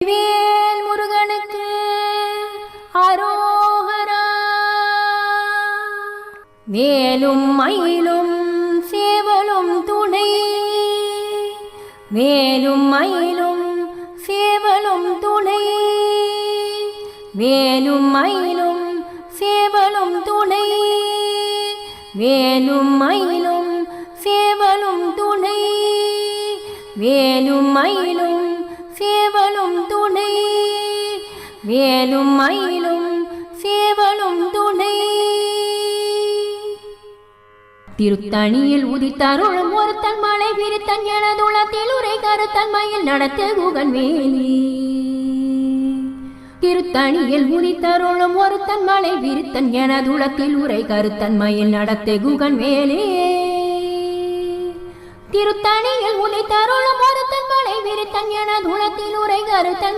வேல் முருகனுக்கு அரோகரா. வேலும் மயிலும் சேவலும் துணை, வேலும் மயிலும் சேவலும் துணை, வேலும் மயிலும் சேவலும் துணை, வேலும் மயிலும் சேவலும் துணை, வேலும் மயிலும் சேவலும் துணை, வேலும் மயிலும் சேவலும் துணை. திருத்தணியில் உதித்தருளும் ஒருத்தன் மலை விரித்தன் எனதுளத்தில் உரை கருத்தன் மயில் நடத்த குகன் வேலி. திருத்தணியில் உதித்தருளும் ஒருத்தன் மலை விரித்தன் எனதுளத்தில் உரை கருத்தன் மயில் நடத்த குகன் வேலி. திருத்தணியில் உதித்தருளும் ஒருத்தன் மலை விரித்தன் எனதுளத்தில் உரை கருத்தன்